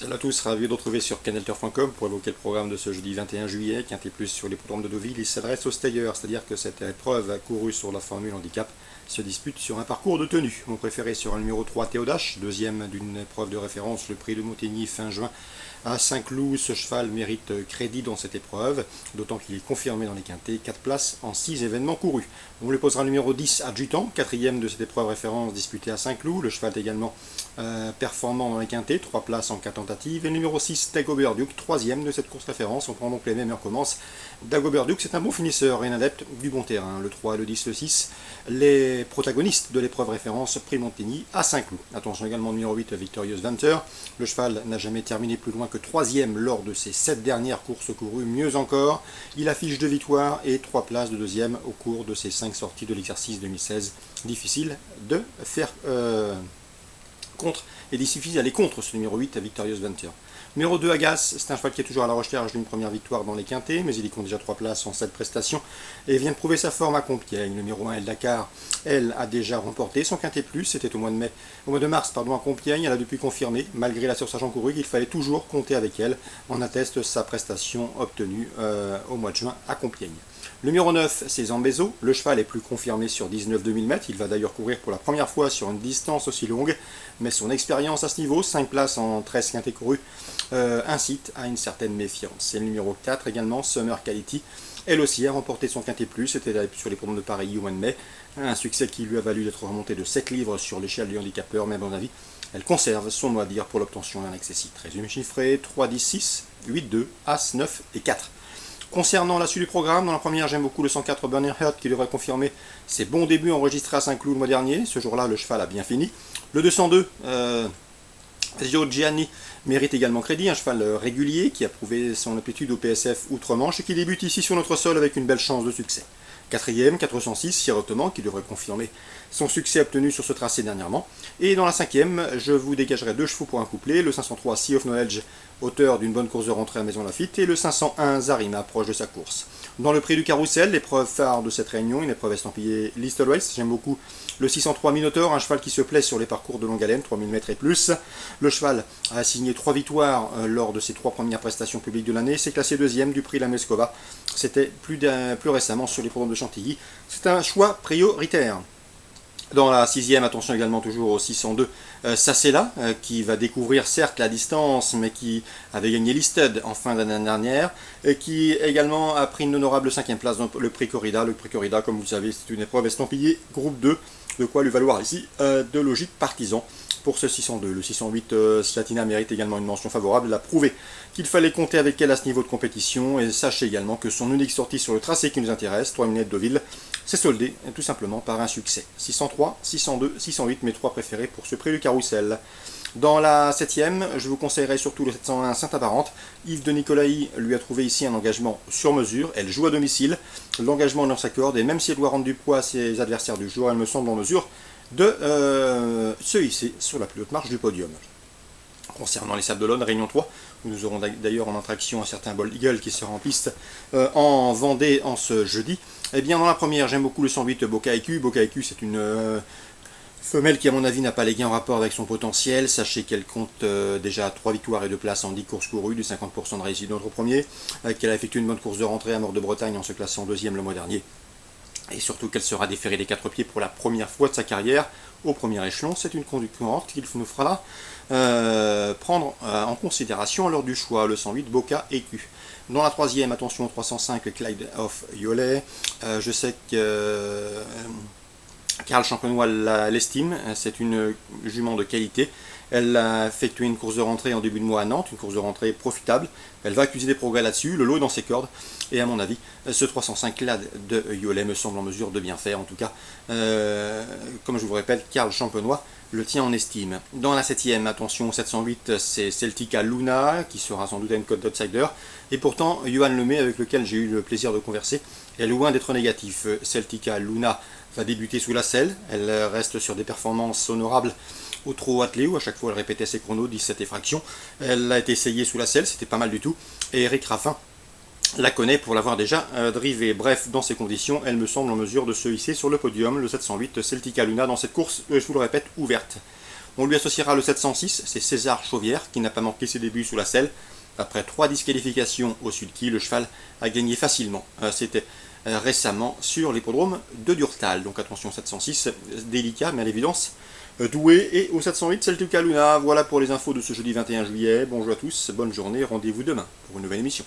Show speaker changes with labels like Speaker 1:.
Speaker 1: Salut à tous, ravi de vous retrouver sur canalturf.com pour évoquer le programme de ce jeudi 21 juillet, Quintet Plus sur l'hippodrome de Deauville. Il s'adresse aux stayers, c'est-à-dire que cette épreuve courue sur la formule handicap se dispute sur un parcours de tenue. Mon préféré sera le numéro 3 Théodache, deuxième d'une épreuve de référence, le prix de Montigny fin juin à Saint-Cloud. Ce cheval mérite crédit dans cette épreuve, d'autant qu'il est confirmé dans les quintets, 4 places en 6 événements courus. On lui posera le numéro 10 Adjutant, quatrième de cette épreuve référence disputée à Saint-Cloud. Le cheval est également performant dans les quintets, 3 places en 4 tentatives. Et le numéro 6 Dagobert Duke, troisième de cette course référence. On prend donc les mêmes heures commence. Dagobert Duke, c'est un bon finisseur et un adepte du bon terrain. Le 3, le 10, le 6, les protagonistes de l'épreuve référence prix Montigny à Saint-Cloud. Attention également numéro 8 Victorious Venture. Le cheval n'a jamais terminé plus loin que 3e lors de ses 7 dernières courses courues. Mieux encore, il affiche 2 victoires et 3 places de 2e au cours de ses 5 sorties de l'exercice 2016. Difficile de faire contre et difficile d'aller contre ce numéro 8 à Victorious Venture. Numéro 2 Agace, c'est un cheval qui est toujours à la recherche d'une première victoire dans les quintets, mais il y compte déjà 3 places en 7 prestations et vient de prouver sa forme à Compiègne. Le numéro 1 El Dakar, elle a déjà remporté son quintet plus, c'était au mois de mars à Compiègne. Elle a depuis confirmé, malgré la surcharge encourue, qu'il fallait toujours compter avec elle. On atteste sa prestation obtenue au mois de juin à Compiègne. Le numéro 9, c'est Zambezo. Le cheval est plus confirmé sur 19-2000 mètres. Il va d'ailleurs courir pour la première fois sur une distance aussi longue. Mais son expérience à ce niveau, 5 places en 13 quintets courus, incite à une certaine méfiance. C'est le numéro 4 également, Summer Quality. Elle aussi a remporté son quintet plus. C'était sur les programmes de Paris au mois de mai. Un succès qui lui a valu d'être remonté de 7 livres sur l'échelle du handicapeur. Mais à mon avis, elle conserve son mot à dire pour l'obtention d'un accessite. Résumé chiffré 3, 10, 6, 8, 2, As, 9 et 4. Concernant la suite du programme, dans la première, j'aime beaucoup le 104 Burning Heart qui devrait confirmer ses bons débuts enregistrés à Saint-Cloud le mois dernier. Ce jour-là, le cheval a bien fini. Le 202, Gianni, mérite également crédit. Un cheval régulier qui a prouvé son aptitude au PSF Outre-Manche et qui débute ici sur notre sol avec une belle chance de succès. Quatrième, 406, Sierra qui devrait confirmer son succès obtenu sur ce tracé dernièrement. Et dans la cinquième, je vous dégagerai 2 chevaux pour un couplet, le 503 Sea of Knowledge, auteur d'une bonne course de rentrée à Maison Lafitte, et le 501 Zarima, proche de sa course. Dans le prix du carrousel, l'épreuve phare de cette réunion, une épreuve estampillée Listed Race, j'aime beaucoup le 603 Minotaur, un cheval qui se plaît sur les parcours de longue haleine, 3000 mètres et plus. Le cheval a signé 3 victoires lors de ses 3 premières prestations publiques de l'année, c'est classé deuxième du prix La Moscova, c'était plus récemment sur les programmes de Chantilly. C'est un choix prioritaire. Dans la sixième, attention également toujours au 602, Sacela, qui va découvrir certes la distance, mais qui avait gagné Listed en fin d'année dernière, et qui également a pris une honorable 5e place dans le prix Corrida. Le prix Corrida, comme vous le savez, c'est une épreuve estampillée groupe 2, de quoi lui valoir ici de logique partisan. Pour ce 602, le 608 Slatina mérite également une mention favorable. Elle a prouvé qu'il fallait compter avec elle à ce niveau de compétition. Et sachez également que son unique sortie sur le tracé qui nous intéresse, 3 minutes de Deauville, s'est soldée tout simplement par un succès. 603, 602, 608, mes 3 préférés pour ce prix du carrousel. Dans la 7e, je vous conseillerais surtout le 701 Saint-Apparente. Yves de Nicolaï lui a trouvé ici un engagement sur mesure. Elle joue à domicile. L'engagement leur s'accorde et même si elle doit rendre du poids à ses adversaires du jour, elle me semble en mesure de se hisser sur la plus haute marche du podium. Concernant les Sables d'Olonne, Réunion 3, nous aurons d'ailleurs en attraction un certain Bold Eagle qui sera en piste en Vendée en ce jeudi. Eh bien, dans la première, j'aime beaucoup le 108 Boca EQ. Boca EQ, c'est une femelle qui, à mon avis, n'a pas les gains en rapport avec son potentiel. Sachez qu'elle compte déjà 3 victoires et 2 places en 10 courses courues, du 50% de réussite notre premier, qu'elle a effectué une bonne course de rentrée à Mort de Bretagne en se classant 2e le mois dernier. Et surtout qu'elle sera déférée des 4 pieds pour la première fois de sa carrière au premier échelon. C'est une concurrente qu'il nous fera prendre en considération lors du choix, le 108 Boca EQ. Dans la troisième, attention au 305 Clyde of Yolet. Je sais que Karl Champenois l'estime, c'est une jument de qualité. Elle a effectué une course de rentrée en début de mois à Nantes, une course de rentrée profitable. Elle va accuser des progrès là-dessus, le lot est dans ses cordes. Et à mon avis, ce 305 Clad de Yolet me semble en mesure de bien faire. En tout cas, comme je vous répète, Karl Champenois le tient en estime. Dans la 7e, attention au 708, c'est Celtica Luna, qui sera sans doute à une cote d'outsider. Et pourtant, Johan Lemay, avec lequel j'ai eu le plaisir de converser, est loin d'être négatif. Celtica Luna va débuter sous la selle. Elle reste sur des performances honorables au trot attelé, où à chaque fois elle répétait ses chronos, 17 effractions. Elle a été essayée sous la selle, c'était pas mal du tout. Et Eric Raffin la connaît pour l'avoir déjà drivé. Bref, dans ces conditions, elle me semble en mesure de se hisser sur le podium, le 708 Celtica Luna, dans cette course, je vous le répète, ouverte. On lui associera le 706, c'est César Chauvière, qui n'a pas manqué ses débuts sous la selle. Après 3 disqualifications au sulky, le cheval a gagné facilement. C'était récemment sur l'hippodrome de Durtal. Donc attention, 706, délicat, mais à l'évidence doué. Et au 708, Celtica Luna. Voilà pour les infos de ce jeudi 21 juillet. Bonjour à tous, bonne journée, rendez-vous demain pour une nouvelle émission.